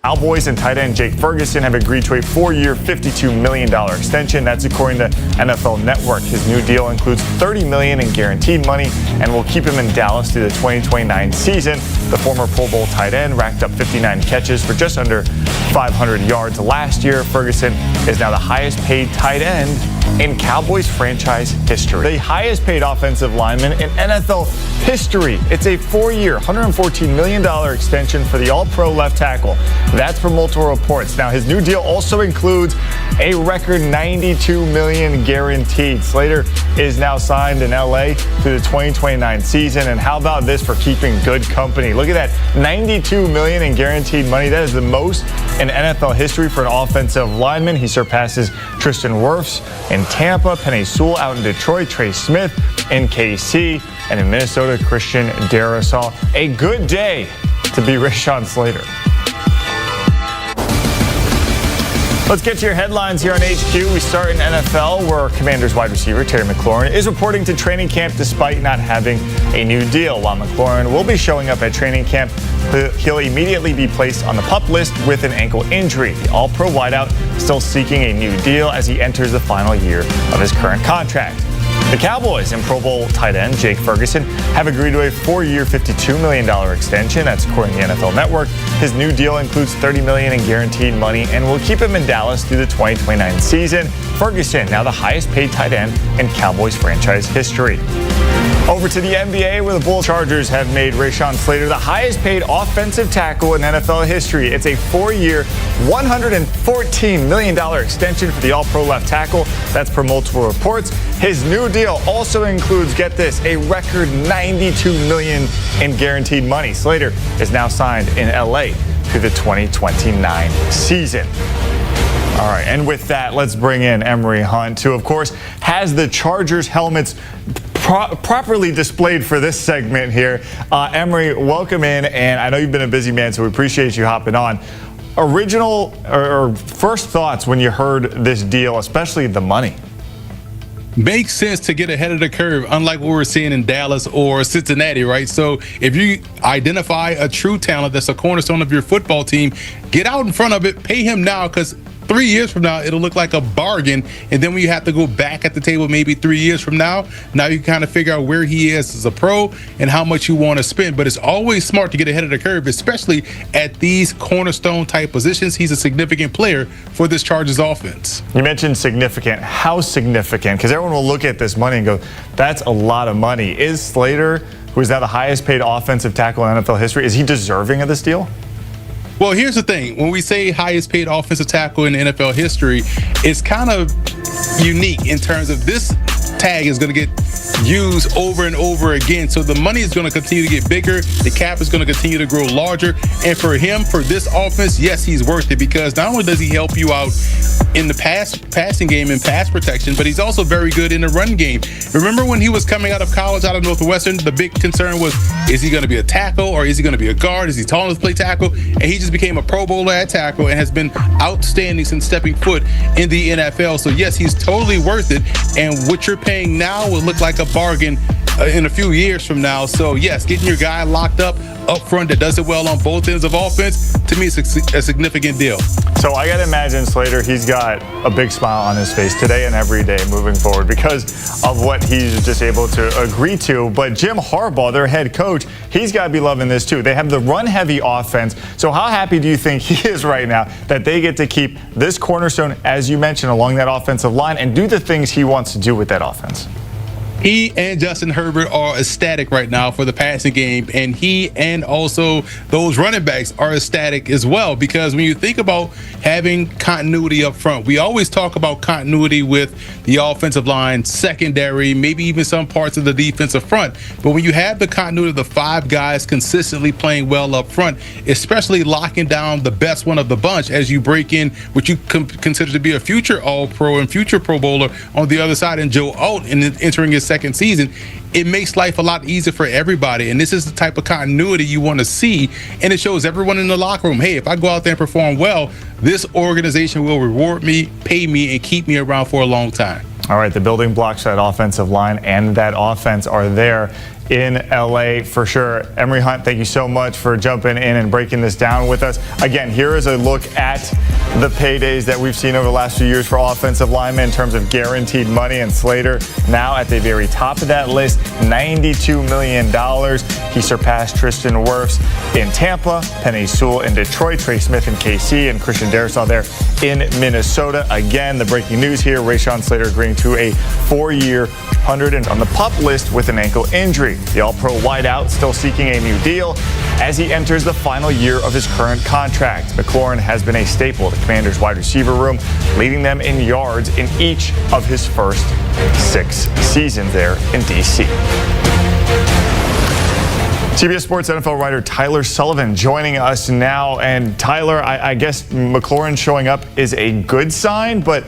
Cowboys and tight end Jake Ferguson have agreed to a 4-year, $52 million extension. That's according to NFL Network. His new deal includes $30 million in guaranteed money and will keep him in Dallas through the 2029 season. The former Pro Bowl tight end racked up 59 catches for just under 500 yards last year. Ferguson is now the highest paid tight end in Cowboys franchise history. The highest paid offensive lineman in NFL history. It's a 4-year, $114 million extension for the All-Pro left tackle. That's from multiple reports. Now, his new deal also includes a record $92 million guaranteed. Slater is now signed in LA through the 2029 season. And how about this for keeping good company? Look at that, $92 million in guaranteed money. That is the most in NFL history for an offensive lineman. He surpasses Tristan Wirfs in Tampa, Penei Sewell out in Detroit, Trey Smith in KC, and in Minnesota, Christian Darrisaw. A good day to be Rashawn Slater. Let's get to your headlines here on HQ. We start in NFL, where Commanders wide receiver Terry McLaurin is reporting to training camp despite not having a new deal. While McLaurin will be showing up at training camp, he'll immediately be placed on the PUP list with an ankle injury. The All-Pro wideout still seeking a new deal as he enters the final year of his current contract. The Cowboys and Pro Bowl tight end Jake Ferguson have agreed to a 4-year, $52 million extension. That's according to the NFL Network. His new deal includes $30 million in guaranteed money and will keep him in Dallas through the 2029 season. Ferguson, now the highest paid tight end in Cowboys franchise history. Over to the NBA, where the Bull Chargers have made Rashawn Slater the highest paid offensive tackle in NFL history. It's a 4-year, $114 million extension for the All-Pro left tackle. That's per multiple reports. His new deal also includes, get this, a record $92 million in guaranteed money. Slater is now signed in LA through the 2029 season. All right, and with that, let's bring in Emory Hunt, who, of course, has the Chargers helmets properly displayed for this segment here. Emory, welcome in, and I know you've been a busy man, so we appreciate you hopping on. Original or first thoughts when you heard this deal, especially the money? Makes sense to get ahead of the curve, unlike what we're seeing in Dallas or Cincinnati, right? So if you identify a true talent that's a cornerstone of your football team, get out in front of it, pay him now, because 3 years from now, it'll look like a bargain. And then when you have to go back at the table maybe 3 years from now you can kind of figure out where he is as a pro and how much you want to spend. But it's always smart to get ahead of the curve, especially at these cornerstone type positions. He's a significant player for this Chargers offense. You mentioned significant. How significant? Because everyone will look at this money and go, that's a lot of money. Is Slater, who is now the highest paid offensive tackle in NFL history, is he deserving of this deal? Well, here's the thing. When we say highest paid offensive tackle in NFL history, it's kind of unique in terms of this tag is going to get used over and over again. So the money is going to continue to get bigger. The cap is going to continue to grow larger. And for him, for this offense, yes, he's worth it, because not only does he help you out in the passing game and pass protection, but he's also very good in the run game. Remember when he was coming out of college, out of Northwestern, the big concern was, is he going to be a tackle or is he going to be a guard? Is he tall enough to play tackle? And he just became a Pro Bowler at tackle and has been outstanding since stepping foot in the NFL. So yes, he's totally worth it. And what you're paying now will look like a bargain in a few years from now. So yes, getting your guy locked up front that does it well on both ends of offense, to me, it's a significant deal. So I got to imagine, Slater, he's got a big smile on his face today and every day moving forward because of what he's just able to agree to. But Jim Harbaugh, their head coach, he's got to be loving this too. They have the run-heavy offense. So how happy do you think he is right now that they get to keep this cornerstone, as you mentioned, along that offensive line and do the things he wants to do with that offense? He and Justin Herbert are ecstatic right now for the passing game, and he and also those running backs are ecstatic as well, because when you think about having continuity up front, we always talk about continuity with the offensive line, secondary, maybe even some parts of the defensive front. But when you have the continuity of the 5 guys consistently playing well up front, especially locking down the best one of the bunch as you break in what you consider to be a future All-Pro and future Pro Bowler on the other side, and Joe Alt entering his second season, it makes life a lot easier for everybody. And this is the type of continuity you want to see. And it shows everyone in the locker room, hey, if I go out there and perform well, this organization will reward me, pay me, and keep me around for a long time. All right, the building blocks for that offensive line and that offense are there. in LA for sure. Emery Hunt, thank you so much for jumping in and breaking this down with us. Again, here is a look at the paydays that we've seen over the last few years for offensive linemen in terms of guaranteed money, and Slater now at the very top of that list, $92 million. He surpassed Tristan Wirfs in Tampa, Penei Sewell in Detroit, Trey Smith in KC, and Christian Darrisaw there in Minnesota. Again, the breaking news here, Rashawn Slater agreeing to a 4-year, $100 and on the PUP list with an ankle injury. The All-Pro wideout still seeking a new deal as he enters the final year of his current contract. McLaurin has been a staple of the Commanders' wide receiver room, leading them in yards in each of his first 6 seasons there in D.C. CBS Sports NFL writer Tyler Sullivan joining us now. And Tyler, I guess McLaurin showing up is a good sign, but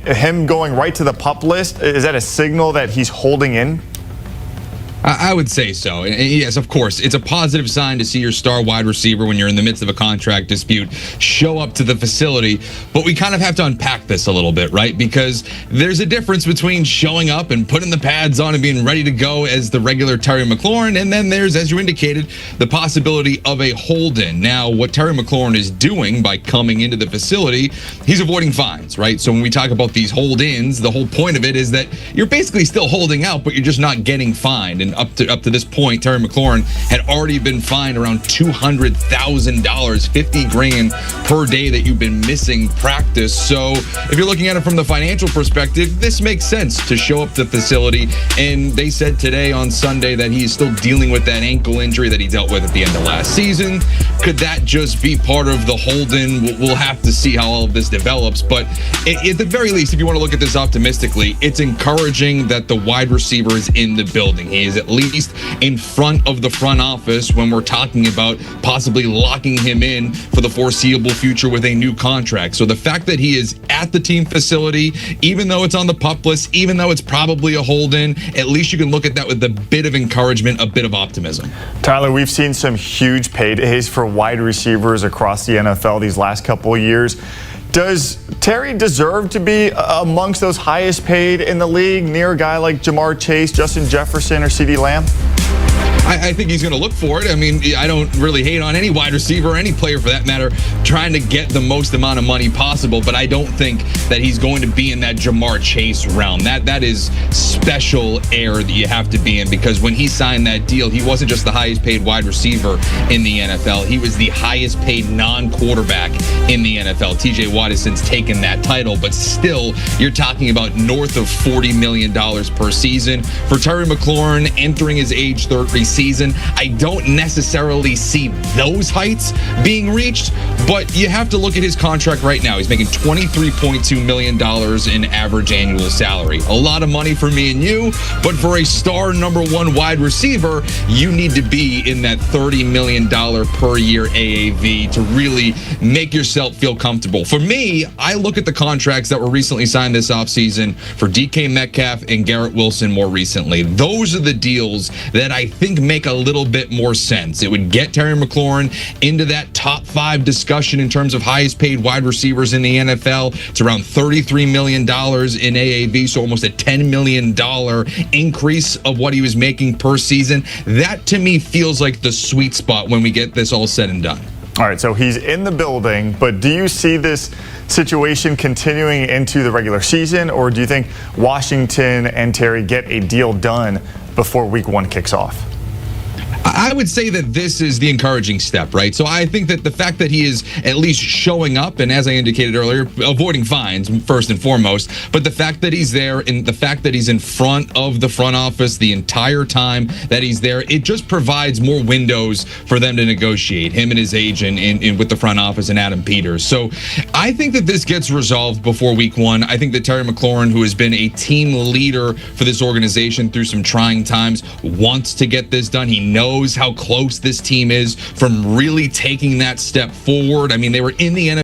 him going right to the PUP list, is that a signal that he's holding in? I would say so. And yes, of course, it's a positive sign to see your star wide receiver when you're in the midst of a contract dispute show up to the facility. But we kind of have to unpack this a little bit, right? Because there's a difference between showing up and putting the pads on and being ready to go as the regular Terry McLaurin. And then there's, as you indicated, the possibility of a hold-in. Now, what Terry McLaurin is doing by coming into the facility, he's avoiding fines, right? So when we talk about these hold-ins, the whole point of it is that you're basically still holding out, but you're just not getting fined. And up to this point, Terry McLaurin had already been fined around $200,000, $50,000 per day that you've been missing practice. So if you're looking at it from the financial perspective, this makes sense to show up to the facility. And they said today on Sunday that he is still dealing with that ankle injury that he dealt with at the end of last season. Could that just be part of the hold-in? We'll have to see how all of this develops. But at the very least, if you want to look at this optimistically, it's encouraging that the wide receiver is in the building. He is at least in front of the front office when we're talking about possibly locking him in for the foreseeable future with a new contract. So the fact that he is at the team facility, even though it's on the PUP list, even though it's probably a hold-in, at least you can look at that with a bit of encouragement, a bit of optimism. Tyler, we've seen some huge paydays for wide receivers across the NFL these last couple of years. Does Terry deserve to be amongst those highest paid in the league, near a guy like Jamar Chase, Justin Jefferson, or CeeDee Lamb? I think he's going to look for it. I mean, I don't really hate on any wide receiver or any player for that matter trying to get the most amount of money possible, but I don't think that he's going to be in that Jamar Chase realm. That is special air that you have to be in, because when he signed that deal, he wasn't just the highest paid wide receiver in the NFL. He was the highest paid non-quarterback in the NFL. TJ Watt has since taken that title, but still, you're talking about north of $40 million per season. For Terry McLaurin entering his age 30 season, I don't necessarily see those heights being reached, but you have to look at his contract right now. He's making $23.2 million in average annual salary. A lot of money for me and you, but for a star number one wide receiver, you need to be in that $30 million per year AAV to really make yourself feel comfortable. For me, I look at the contracts that were recently signed this offseason for DK Metcalf and Garrett Wilson more recently. Those are the deals that I think make a little bit more sense. It would get Terry McLaurin into that top 5 discussion in terms of highest paid wide receivers in the NFL. It's around $33 million in AAV, so almost a $10 million increase of what he was making per season. That to me feels like the sweet spot when we get this all said and done. All right, so he's in the building, but do you see this situation continuing into the regular season, or do you think Washington and Terry get a deal done before week 1 kicks off? I would say that this is the encouraging step, right? So I think that the fact that he is at least showing up, and as I indicated earlier, avoiding fines first and foremost, but the fact that he's there and the fact that he's in front of the front office the entire time that he's there, it just provides more windows for them to negotiate, him and his agent in with the front office and Adam Peters. So I think that this gets resolved before week 1. I think that Terry McLaurin, who has been a team leader for this organization through some trying times, wants to get this done. He knows how close this team is from really taking that step forward. I mean, they were in the NFL